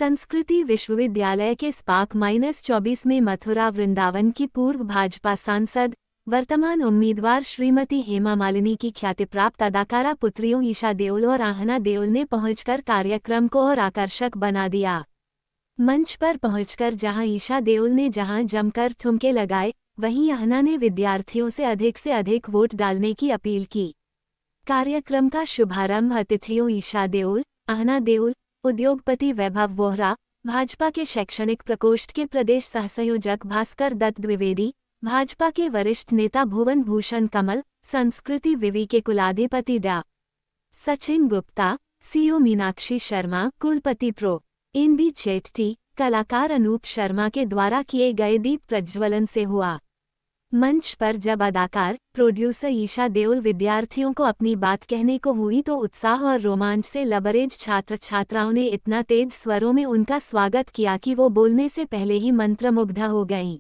संस्कृति विश्वविद्यालय के स्पार्क-24 में मथुरा वृंदावन की पूर्व भाजपा सांसद वर्तमान उम्मीदवार श्रीमती हेमा मालिनी की ख्यातिप्राप्त अदाकारा पुत्रियों ईशा देओल और आहना देओल ने पहुंचकर कार्यक्रम को और आकर्षक बना दिया। मंच पर पहुंचकर जहां ईशा देओल ने जहां जमकर ठुमके लगाए, वहीं आहना ने विद्यार्थियों से अधिक वोट डालने की अपील की। कार्यक्रम का शुभारंभ अतिथियों ईशा देओल, आहना देओल, उद्योगपति वैभव वोहरा, भाजपा के शैक्षणिक प्रकोष्ठ के प्रदेश सहसंयोजक भास्कर दत्त द्विवेदी, भाजपा के वरिष्ठ नेता भुवन भूषण कमल, संस्कृति विवि के कुलाधिपति डा. सचिन गुप्ता, सीओ मीनाक्षी शर्मा, कुलपति प्रो. एन.बी. चेट्टी, कलाकार अनूप शर्मा के द्वारा किए गए दीप प्रज्वलन से हुआ। मंच पर जब अदाकार, प्रोड्यूसर ईशा देओल विद्यार्थियों को अपनी बात कहने को हुई तो उत्साह और रोमांच से लबरेज छात्र छात्राओं ने इतना तेज स्वरों में उनका स्वागत किया कि वो बोलने से पहले ही मंत्रमुग्ध हो गईं।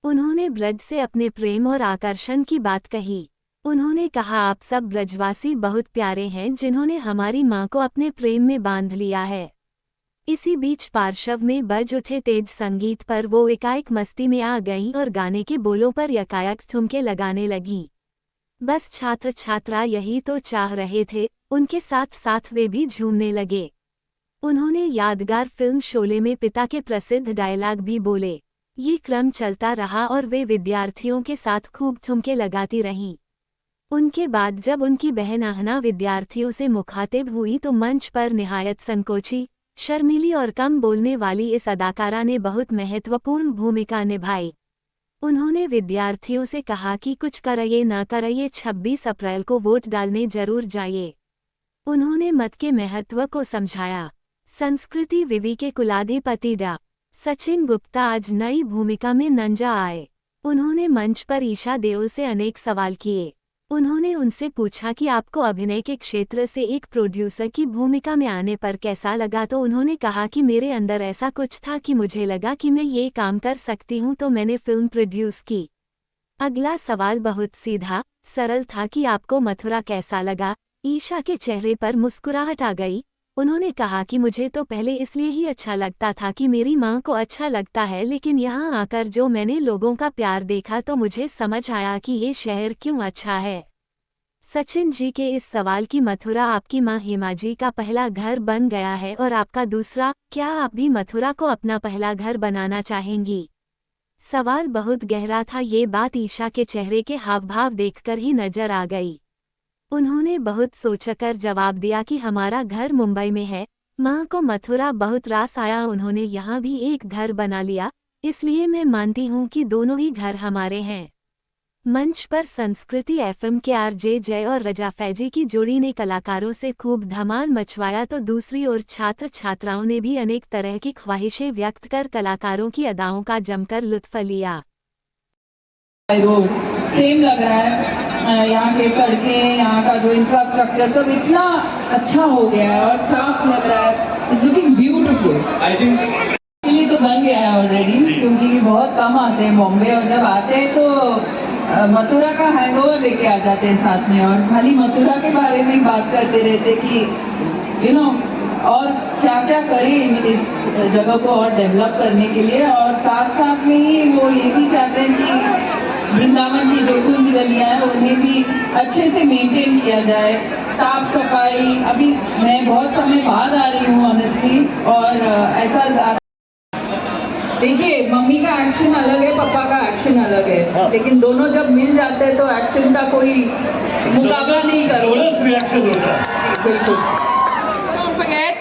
उन्होंने ब्रज से अपने प्रेम और आकर्षण की बात कही। उन्होंने कहा, आप सब ब्रजवासी बहुत प्यारे हैं जिन्होंने हमारी मां को अपने प्रेम में बांध लिया है। इसी बीच पार्श्व में बज उठे तेज संगीत पर वो एकाएक मस्ती में आ गईं और गाने के बोलों पर यकायक ठुमके लगाने लगीं। बस छात्र छात्रा यही तो चाह रहे थे, उनके साथ साथ वे भी झूमने लगे। उन्होंने यादगार फिल्म शोले में पिता के प्रसिद्ध डायलॉग भी बोले। ये क्रम चलता रहा और वे विद्यार्थियों के साथ खूब ठुमके लगाती रहीं। उनके बाद जब उनकी बहन आहना विद्यार्थियों से मुखातिब हुई तो मंच पर निहायत संकोची, शर्मीली और कम बोलने वाली इस अदाकारा ने बहुत महत्वपूर्ण भूमिका निभाई। उन्होंने विद्यार्थियों से कहा कि कुछ करिए ना करिए 26 अप्रैल को वोट डालने जरूर जाइए। उन्होंने मत के महत्व को समझाया। संस्कृति विवि के कुलाधिपति डा. सचिन गुप्ता आज नई भूमिका में नंजा आए। उन्होंने मंच पर ईशा देओल से अनेक सवाल किए। उन्होंने उनसे पूछा कि आपको अभिनय के क्षेत्र से एक प्रोड्यूसर की भूमिका में आने पर कैसा लगा, तो उन्होंने कहा कि मेरे अंदर ऐसा कुछ था कि मुझे लगा कि मैं ये काम कर सकती हूँ, तो मैंने फिल्म प्रोड्यूस की। अगला सवाल बहुत सीधा सरल था कि आपको मथुरा कैसा लगा। ईशा के चेहरे पर मुस्कुराहट आ गई। उन्होंने कहा कि मुझे तो पहले इसलिए ही अच्छा लगता था कि मेरी माँ को अच्छा लगता है, लेकिन यहाँ आकर जो मैंने लोगों का प्यार देखा तो मुझे समझ आया कि ये शहर क्यों अच्छा है। सचिन जी के इस सवाल की मथुरा आपकी माँ हेमा जी का पहला घर बन गया है और आपका दूसरा, क्या आप भी मथुरा को अपना पहला घर बनाना चाहेंगी? सवाल बहुत गहरा था। ये बात ईशा के चेहरे के हावभाव देखकर ही नजर आ गई। उन्होंने बहुत सोचकर जवाब दिया कि हमारा घर मुंबई में है, माँ को मथुरा बहुत रास आया, उन्होंने यहाँ भी एक घर बना लिया, इसलिए मैं मानती हूँ कि दोनों ही घर हमारे हैं। मंच पर संस्कृति एफएम के आरजे जय और रजा फैजी की जोड़ी ने कलाकारों से खूब धमाल मचवाया, तो दूसरी ओर छात्र छात्राओं ने भी अनेक तरह की ख्वाहिशें व्यक्त कर कलाकारों की अदाओं का जमकर लुत्फ लिया। सेम लग रहा है, यहाँ के सड़कें, यहाँ का जो इंफ्रास्ट्रक्चर सब इतना अच्छा हो गया है और साफ लग रहा है। It's looking beautiful. I think के लिए तो बन गया है ऑलरेडी, क्योंकि बहुत कम आते हैं बॉम्बे, और जब आते हैं तो मथुरा का हैंगओवर लेके आ जाते हैं साथ में, और खाली मथुरा के बारे में बात करते रहते कि यू नो और क्या क्या करें इस जगह को और डेवलप करने के लिए, और साथ साथ में ही वो ये भी चाहते हैं कि वृंदावन की जो कुंज गलियाँ हैं उन्हें भी अच्छे से मेंटेन किया जाए, साफ सफाई। अभी मैं बहुत समय बाद आ रही हूँ ऑनेस्टली, और ऐसा देखिए, मम्मी का एक्शन अलग है, पापा का एक्शन अलग है, लेकिन दोनों जब मिल जाते हैं तो एक्शन का कोई मुकाबला नहीं करो। रिएक्शन होता है। बिल्कुल। Don't forget